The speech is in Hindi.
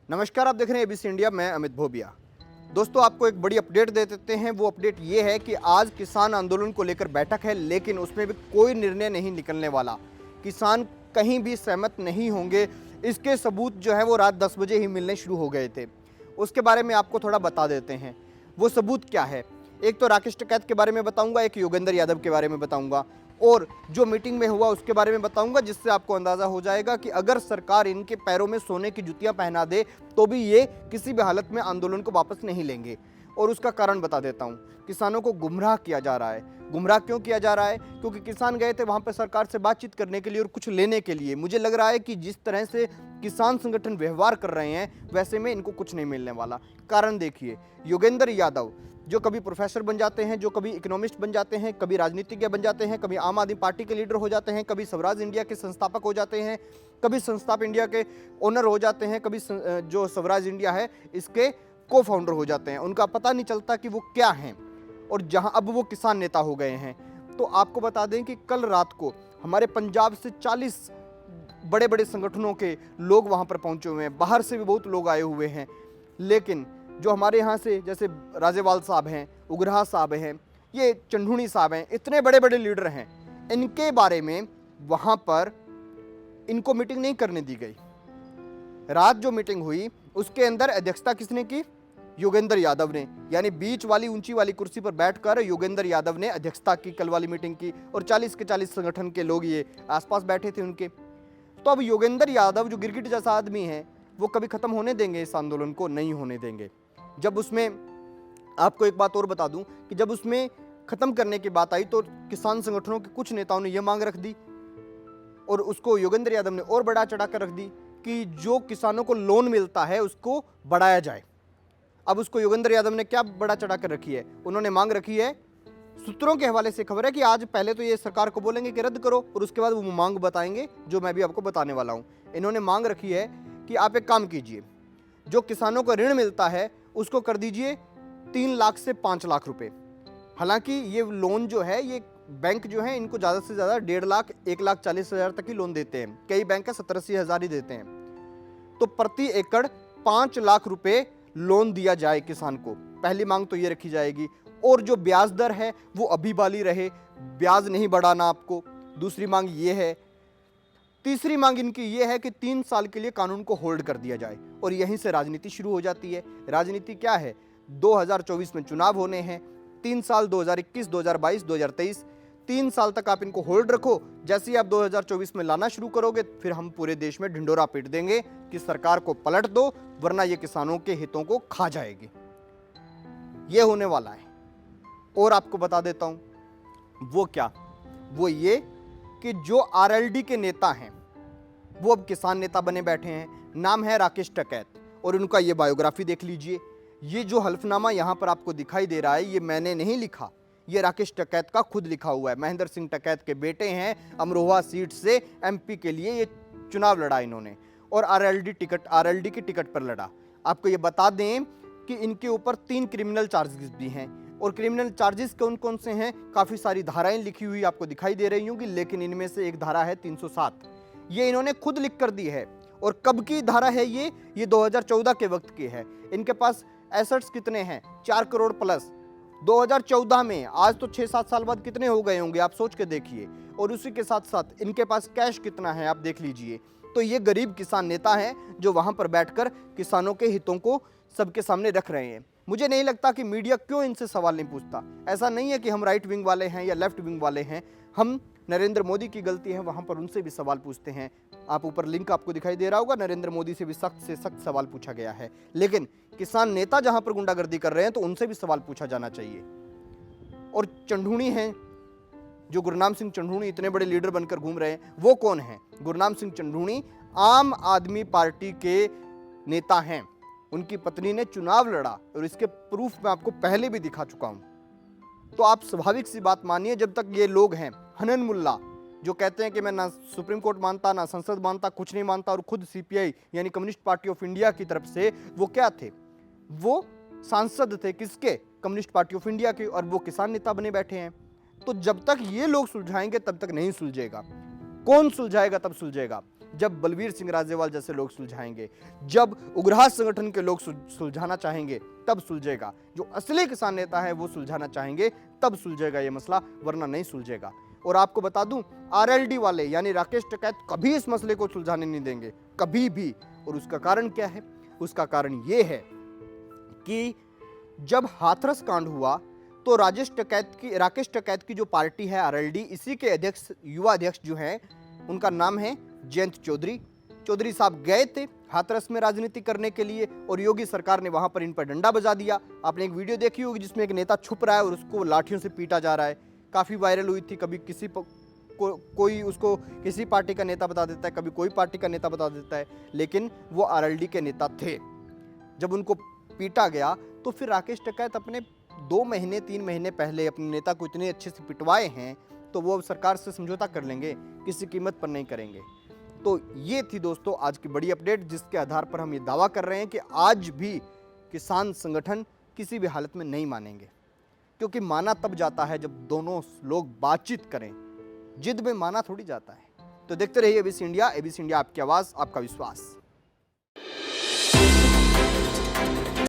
नमस्कार, आप देख रहे हैं एबीसी इंडिया। मैं अमित भोबिया। दोस्तों, आपको एक बड़ी अपडेट दे देते हैं। वो अपडेट ये है कि आज किसान आंदोलन को लेकर बैठक है, लेकिन उसमें भी कोई निर्णय नहीं निकलने वाला। किसान कहीं भी सहमत नहीं होंगे। इसके सबूत जो है वो रात 10 बजे ही मिलने शुरू हो गए थे। उसके बारे में आपको थोड़ा बता देते हैं। वो सबूत क्या है? एक तो राकेश टिकैत के बारे में बताऊंगा, एक योगेंद्र यादव के बारे में बताऊंगा, और जो मीटिंग में हुआ उसके बारे में बताऊंगा, जिससे आपको अंदाजा हो जाएगा कि अगर सरकार इनके पैरों में सोने की जुतियां पहना दे तो भी ये किसी भी हालत में आंदोलन को वापस नहीं लेंगे। और उसका कारण बता देता हूं। किसानों को गुमराह किया जा रहा है। गुमराह क्यों किया जा रहा है? क्योंकि किसान गए थे वहां पर सरकार से बातचीत करने के लिए और कुछ लेने के लिए। मुझे लग रहा है कि जिस तरह से किसान संगठन व्यवहार कर रहे हैं वैसे में इनको कुछ नहीं मिलने वाला। कारण देखिए, योगेंद्र यादव जो कभी प्रोफेसर बन जाते हैं, जो कभी इकोनॉमिस्ट बन जाते हैं, कभी राजनीतिज्ञ बन जाते हैं, कभी आम आदमी पार्टी के लीडर हो जाते हैं, कभी स्वराज इंडिया के संस्थापक हो जाते हैं, कभी संस्थाप इंडिया के ओनर हो जाते हैं, कभी जो स्वराज इंडिया है इसके को फाउंडर हो जाते हैं। उनका पता नहीं चलता कि वो क्या हैं। और जहां अब वो किसान नेता हो गए हैं। तो आपको बता दें कि कल रात को हमारे पंजाब से 40 बड़े बड़े संगठनों के लोग वहां पर पहुंचे हुए हैं। बाहर से भी बहुत लोग आए हुए हैं। लेकिन जो हमारे यहाँ से जैसे राजेवाल साहब हैं, उग्रहा साहब हैं, ये चंढूणी साहब हैं, इतने बड़े बड़े लीडर हैं, इनके बारे में वहाँ पर इनको मीटिंग नहीं करने दी गई। रात जो मीटिंग हुई उसके अंदर अध्यक्षता किसने की? योगेंद्र यादव ने। यानी बीच वाली ऊंची वाली कुर्सी पर बैठकर योगेंद्र यादव ने अध्यक्षता की कल वाली मीटिंग की, और 40 के 40 संगठन के लोग ये आसपास बैठे थे उनके। तो अब योगेंद्र यादव जो गिरगिट जैसा आदमी है, वो कभी खत्म होने देंगे इस आंदोलन को? नहीं होने देंगे। जब उसमें आपको एक बात और बता दूं कि जब उसमें खत्म करने की बात आई तो किसान संगठनों के कुछ नेताओं ने यह मांग रख दी, और उसको योगेंद्र यादव ने और बढ़ा चढ़ा कर रख दी कि जो किसानों को लोन मिलता है उसको बढ़ाया जाए। अब उसको योगेंद्र यादव ने क्या बढ़ा चढ़ा कर रखी है? उन्होंने मांग रखी है, सूत्रों के हवाले से खबर है कि आज पहले तो ये सरकार को बोलेंगे कि रद्द करो, और उसके बाद वो मांग बताएंगे जो मैं भी आपको बताने वाला हूं। इन्होंने मांग रखी है कि आप एक काम कीजिए, जो किसानों को ऋण मिलता है उसको कर दीजिए 3 लाख से 5 लाख रुपए। हालांकि ये लोन जो है, ये बैंक जो है इनको ज़्यादा से ज़्यादा 1.5 लाख 1,40,000 तक ही लोन देते हैं। कई बैंक 70-80 हज़ार ही देते हैं। तो प्रति एकड़ 5 लाख रुपए लोन दिया जाए किसान को। पहली मांग तो ये रखी जाएगी। और जो ब्याज दर है वो अभी वाली रहे, ब्याज नहीं बढ़ाना आपको। दूसरी मांग ये है। तीसरी मांग इनकी ये है कि 3 साल के लिए कानून को होल्ड कर दिया जाए। और यहीं से राजनीति शुरू हो जाती है। राजनीति क्या है? 2024 में चुनाव होने हैं। 3 साल 2021, 2022, 2023, 3 साल तक आप इनको होल्ड रखो। जैसे ही आप 2024 में लाना शुरू करोगे फिर हम पूरे देश में ढिंडोरा पीट देंगे कि सरकार को पलट दो, वरना ये किसानों के हितों को खा जाएगी। ये होने वाला है। और आपको बता देता हूं वो क्या, वो ये कि जो आरएलडी के नेता हैं वो अब किसान नेता बने बैठे हैं। नाम है राकेश टिकैत, और उनका ये बायोग्राफी देख लीजिए। ये जो हल्फनामा यहां पर आपको दिखाई दे रहा है, ये मैंने नहीं लिखा, ये राकेश टिकैत का खुद लिखा हुआ है। महेंद्र सिंह टिकैत के बेटे हैं। अमरोहा सीट से एमपी के लिए ये चुनाव लड़ा इन्होंने, और आरएलडी की टिकट पर लड़ा। आपको ये बता दें कि इनके ऊपर 3 क्रिमिनल चार्जेस भी हैं। और क्रिमिनल चार्जेस कौन कौन से हैं? काफ़ी सारी धाराएं लिखी हुई आपको दिखाई दे रही होंगी, लेकिन इनमें से एक धारा है 307। ये इन्होंने खुद लिख कर दी है। और कब की धारा है ये 2014 के वक्त की है। इनके पास एसेट्स कितने हैं? 4 करोड़ प्लस 2014 में। आज तो 6-7 साल बाद कितने हो गए होंगे आप सोच के देखिए। और उसी के साथ साथ इनके पास कैश कितना है आप देख लीजिए। तो ये गरीब किसान नेता हैं जो वहां पर बैठकर किसानों के हितों को सबके सामने रख रहे हैं। मुझे नहीं लगता कि मीडिया क्यों इनसे सवाल नहीं पूछता। ऐसा नहीं है कि हम राइट विंग वाले हैं या लेफ्ट विंग वाले हैं। हम नरेंद्र मोदी की गलती है वहां पर उनसे भी सवाल पूछते हैं। आप ऊपर लिंक आपको दिखाई दे रहा होगा, नरेंद्र मोदी से भी सख्त से सख्त सवाल पूछा गया है। लेकिन किसान नेता जहां पर गुंडागर्दी कर रहे हैं तो उनसे भी सवाल पूछा जाना चाहिए। और चंढूणी हैं, जो गुरनाम सिंह चंढूणी इतने बड़े लीडर बनकर घूम रहे हैं, वो कौन है? गुरनाम सिंह चंढूणी आम आदमी पार्टी के नेता हैं। उनकी पत्नी ने चुनाव लड़ा, और इसके प्रूफ मैं आपको पहले भी दिखा चुका हूं। तो आप स्वाभाविक सी बात मानिए, जब तक ये लोग हैं, हनन मुल्ला जो कहते हैं कि मैं ना सुप्रीम कोर्ट मानता, ना संसद मानता, कुछ नहीं मानता, और खुद सीपीआई यानी कम्युनिस्ट पार्टी ऑफ इंडिया की तरफ से वो क्या थे? वो सांसद थे। किसके? कम्युनिस्ट पार्टी ऑफ इंडिया के। और वो किसान नेता बने बैठे हैं। तो जब तक ये लोग सुलझाएंगे तब तक नहीं सुलझेगा। कौन सुलझाएगा? तब सुलझेगा जब बलवीर सिंह राजेवाल जैसे लोग सुलझाएंगे, जब उग्रवाद संगठन के लोग सुलझाना चाहेंगे तब सुलझेगा। जो असली किसान नेता है वो सुलझाना चाहेंगे तब सुलझेगा ये मसला, वरना नहीं सुलझेगा। और आपको बता दूं, आरएलडी वाले यानी राकेश टिकैत कभी इस मसले को सुलझाने नहीं देंगे, कभी भी। और उसका कारण क्या है? उसका कारण ये है कि जब हाथरस कांड हुआ तो राकेश टिकैत की जो पार्टी है आरएलडी, इसी के अध्यक्ष, युवा अध्यक्ष जो हैं, उनका नाम है जयंत चौधरी। चौधरी साहब गए थे हाथरस में राजनीति करने के लिए और योगी सरकार ने वहां पर इन पर डंडा बजा दिया। आपने एक वीडियो देखी होगी जिसमें एक नेता छुप रहा है और उसको लाठियों से पीटा जा रहा है, काफी वायरल हुई थी। कभी किसी कोई उसको किसी पार्टी का नेता बता देता है, कभी कोई पार्टी का नेता बता देता है, लेकिन वो आरएलडी के नेता थे। जब उनको पीटा गया तो फिर राकेश टिकैत अपने 2 महीने 3 महीने पहले अपने नेता को इतने अच्छे से पिटवाए हैं तो वो अब सरकार से समझौता कर लेंगे, किसी कीमत पर नहीं करेंगे। तो ये थी दोस्तों आज की बड़ी अपडेट, जिसके आधार पर हम ये दावा कर रहे हैं कि आज भी किसान संगठन किसी भी हालत में नहीं मानेंगे, क्योंकि माना तब जाता है जब दोनों लोग बातचीत करें, जिद में माना थोड़ी जाता है। तो देखते रहिए एबीसी इंडिया। एबीसी इंडिया, आपकी आवाज़, आपका विश्वास।